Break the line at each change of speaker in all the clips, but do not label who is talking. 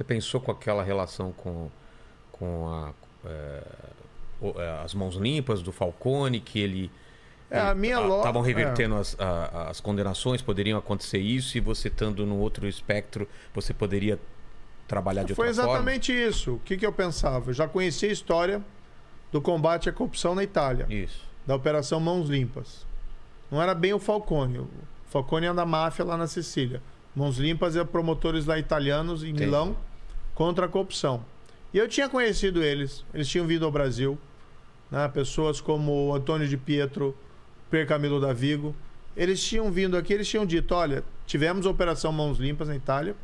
Você pensou com aquela relação com as mãos limpas do Falcone, que ele
A minha
estavam revertendo as condenações, poderiam acontecer isso, e você estando no outro espectro, você poderia trabalhar de outra forma?
Foi exatamente isso. O que eu pensava? Eu já conhecia a história do combate à corrupção na Itália.
Isso.
Da Operação Mãos Limpas. Não era bem o Falcone. O Falcone é da máfia lá na Sicília. Mãos Limpas é promotores lá italianos em Milão contra a corrupção. E eu tinha conhecido eles. Eles tinham vindo ao Brasil. Né? Pessoas como o Antônio de Pietro, Per Camilo Davigo. Eles tinham vindo aqui, eles tinham dito, olha, tivemos a Operação Mãos Limpas na Itália.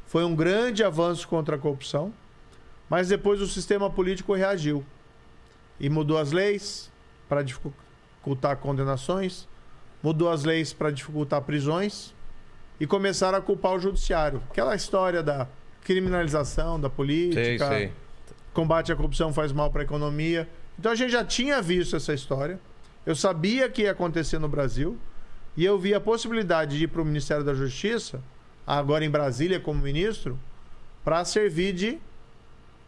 Foi um grande avanço contra a corrupção. Mas depois o sistema político reagiu. E mudou as leis para dificultar condenações, mudou as leis para dificultar prisões e começaram a culpar o judiciário. Aquela história da criminalização da política,
Sei.
combate à corrupção faz mal para a economia. Então a gente já tinha visto essa história. Eu sabia que ia acontecer no Brasil e eu vi a possibilidade de ir para o Ministério da Justiça, agora em Brasília como ministro, para servir de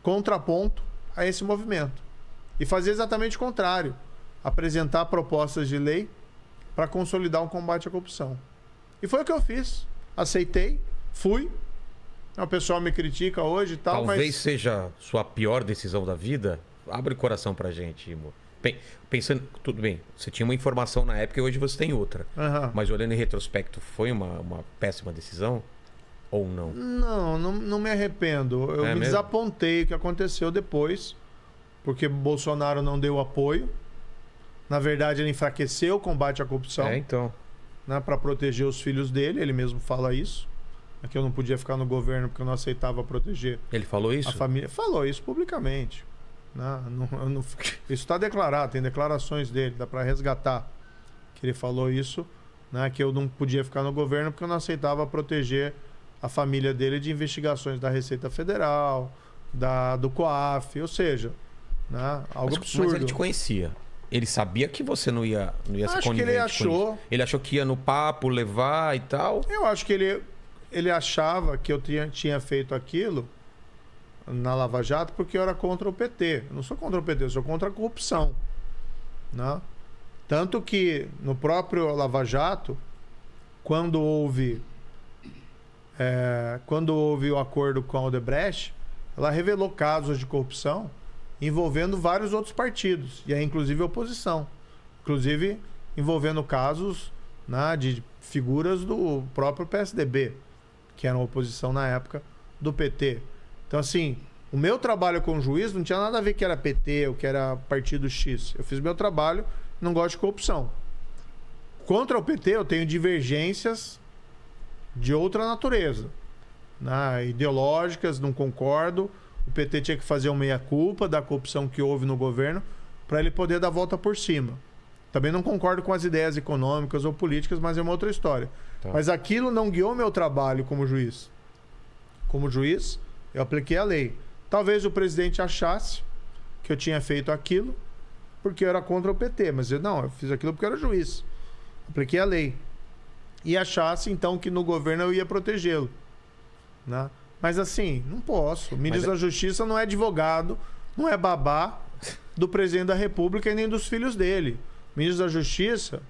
contraponto a esse movimento. E fazer exatamente o contrário. Apresentar propostas de lei para consolidar o combate à corrupção. E foi o que eu fiz. Aceitei, fui. O pessoal me critica hoje e tal,
Talvez
mas...
seja sua pior decisão da vida. Abre o coração pra gente, Imo. Pensando, tudo bem, você tinha uma informação na época e hoje você tem outra. Mas olhando em retrospecto, foi uma péssima decisão? Ou não?
Não me arrependo. Eu me desapontei o que aconteceu depois, porque Bolsonaro não deu apoio. Na verdade, ele enfraqueceu o combate à corrupção.
Então.
Né, para proteger os filhos dele, ele mesmo fala isso. Que eu não podia ficar no governo porque eu não aceitava proteger.
Ele falou isso?
A família falou isso publicamente. Isso está declarado, tem declarações dele, dá para resgatar. Que ele falou isso, né, que eu não podia ficar no governo porque eu não aceitava proteger a família dele de investigações da Receita Federal, do COAF, ou seja, né, algo absurdo.
Mas ele te conhecia. Ele sabia que você não ia ser conivente.
Acho que ele achou.
Ele achou que ia no papo, levar e tal.
Eu acho que ele achava que eu tinha feito aquilo na Lava Jato porque eu era contra o PT. Eu não sou contra o PT, eu sou contra a corrupção. Né? Tanto que no próprio Lava Jato, quando houve o acordo com a Odebrecht, ela revelou casos de corrupção envolvendo vários outros partidos, e aí inclusive a oposição. Inclusive envolvendo casos, né, de figuras do próprio PSDB, que eram oposição na época do PT. Então, assim, o meu trabalho com o juiz não tinha nada a ver que era PT ou que era partido X. Eu fiz meu trabalho, não gosto de corrupção. Contra o PT, eu tenho divergências de outra natureza. Né? Ideológicas, não concordo. O PT tinha que fazer uma meia-culpa da corrupção que houve no governo para ele poder dar a volta por cima. Também não concordo com as ideias econômicas ou políticas, mas é uma outra história. Tá. Mas aquilo não guiou meu trabalho como juiz. Como juiz, eu apliquei a lei. Talvez o presidente achasse que eu tinha feito aquilo porque eu era contra o PT, mas eu fiz aquilo porque eu era juiz. Apliquei a lei. E achasse, então, que no governo eu ia protegê-lo. Né? Mas assim, não posso. O ministro da Justiça não é advogado, não é babá do presidente da República e nem dos filhos dele. O ministro da Justiça,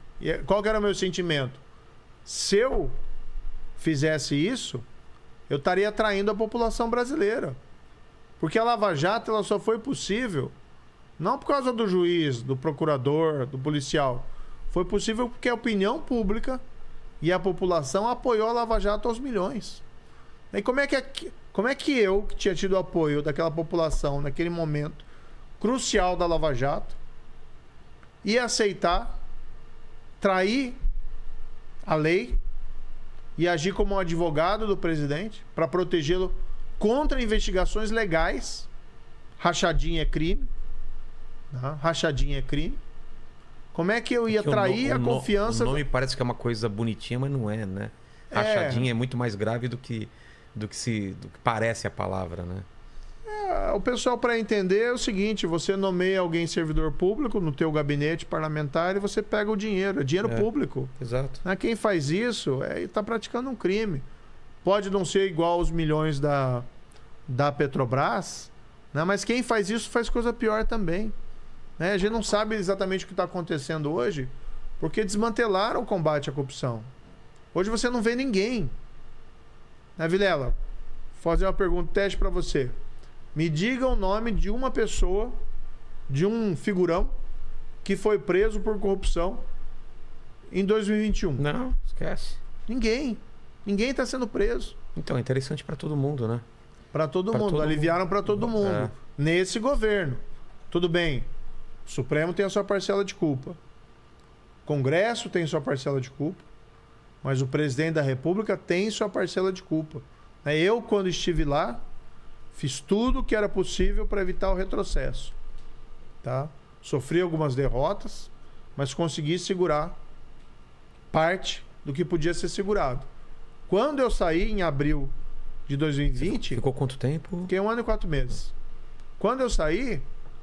qual que era o meu sentimento? Se eu fizesse isso, eu estaria traindo a população brasileira. Porque a Lava Jato ela só foi possível não por causa do juiz, do procurador, do policial. Foi possível porque a opinião pública e a população apoiou a Lava Jato aos milhões. E como é que eu, que tinha tido apoio daquela população naquele momento crucial da Lava Jato, ia aceitar trair a lei e agir como um advogado do presidente para protegê-lo contra investigações legais? Rachadinha é crime. Né? Rachadinha é crime. Como é que eu ia trair a confiança...
O nome parece que é uma coisa bonitinha, mas não é, né? Rachadinha é muito mais grave do que parece a palavra, né?
O pessoal, para entender, é o seguinte: você nomeia alguém servidor público no teu gabinete parlamentar e você pega o dinheiro. É dinheiro público.
Exato.
Quem faz isso está praticando um crime. Pode não ser igual aos milhões da da Petrobras, né? Mas quem faz isso faz coisa pior também. Né? A gente não sabe exatamente o que está acontecendo hoje, porque desmantelaram o combate à corrupção. Hoje você não vê ninguém. Né, Vilela? Vou fazer uma pergunta, teste para você. Me diga o nome de uma pessoa, de um figurão, que foi preso por corrupção em 2021.
Não, esquece.
Ninguém. Ninguém está sendo preso.
Então, é interessante para todo mundo, né?
Para todo mundo. Aliviaram para todo mundo. É. Nesse governo. Tudo bem. O Supremo tem a sua parcela de culpa. O Congresso tem sua parcela de culpa. Mas o presidente da República tem sua parcela de culpa. Eu, quando estive lá, fiz tudo o que era possível para evitar o retrocesso. Tá? Sofri algumas derrotas, mas consegui segurar parte do que podia ser segurado. Quando eu saí em abril de 2020...
Ficou quanto tempo?
Fiquei 1 ano e 4 meses. Quando eu saí,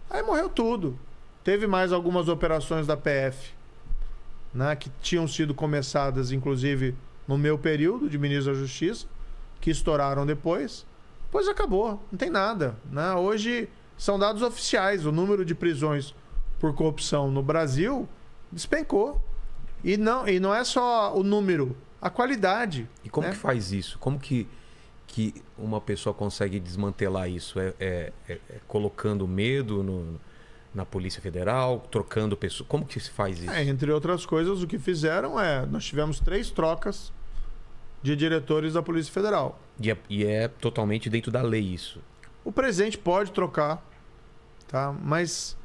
aí morreu tudo. Teve mais algumas operações da PF, né, que tinham sido começadas, inclusive, no meu período de ministro da Justiça, que estouraram depois. Depois acabou, não tem nada. Né? Hoje são dados oficiais. O número de prisões por corrupção no Brasil despencou. E não é só o número, a qualidade.
E como que faz isso? Como que uma pessoa consegue desmantelar isso? É colocando medo na Polícia Federal, trocando pessoas? Como que se faz isso?
Entre outras coisas, o que fizeram nós tivemos 3 trocas de diretores da Polícia Federal.
E é totalmente dentro da lei isso?
O presidente pode trocar, tá? Mas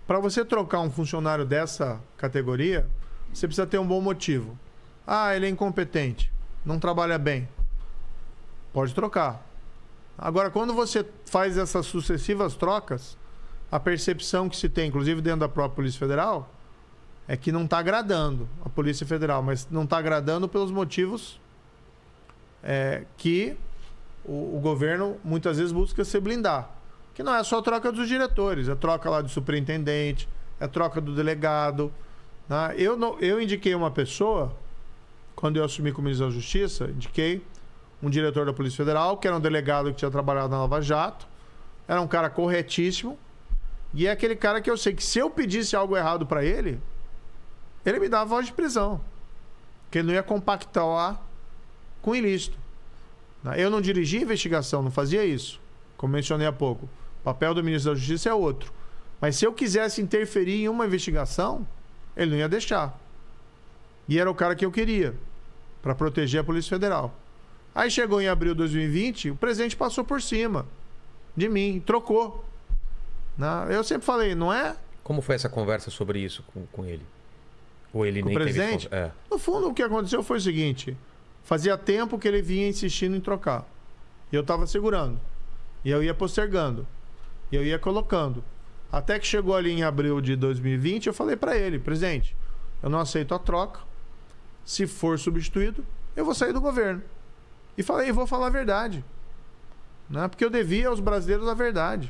para você trocar um funcionário dessa categoria, você precisa ter um bom motivo. Ele é incompetente, não trabalha bem. Pode trocar. Agora, quando você faz essas sucessivas trocas, a percepção que se tem, inclusive dentro da própria Polícia Federal, é que não está agradando a Polícia Federal, mas não está agradando pelos motivos que o governo muitas vezes busca se blindar. Que não é só a troca dos diretores, é troca lá do superintendente, é troca do delegado. Né? Eu indiquei uma pessoa, quando eu assumi como ministro da Justiça, indiquei um diretor da Polícia Federal, que era um delegado que tinha trabalhado na Lava Jato, era um cara corretíssimo, e é aquele cara que eu sei que se eu pedisse algo errado para ele me dava voz de prisão, que ele não ia compactuar com ilícito. Eu não dirigia investigação, não fazia isso, como mencionei há pouco. O papel do ministro da Justiça é outro. Mas se eu quisesse interferir em uma investigação, ele não ia deixar. E era o cara que eu queria, para proteger a Polícia Federal. Aí chegou em abril de 2020, o presidente passou por cima de mim, trocou. Eu sempre falei, não é...
Como foi essa conversa sobre isso com ele? Ou ele nem
teve... O presidente? No fundo, o que aconteceu foi o seguinte: fazia tempo que ele vinha insistindo em trocar. E eu estava segurando. E eu ia postergando. E eu ia colocando. Até que chegou ali em abril de 2020, eu falei para ele: presidente, eu não aceito a troca. Se for substituído, eu vou sair do governo. E falei, vou falar a verdade. Porque eu devia aos brasileiros a verdade.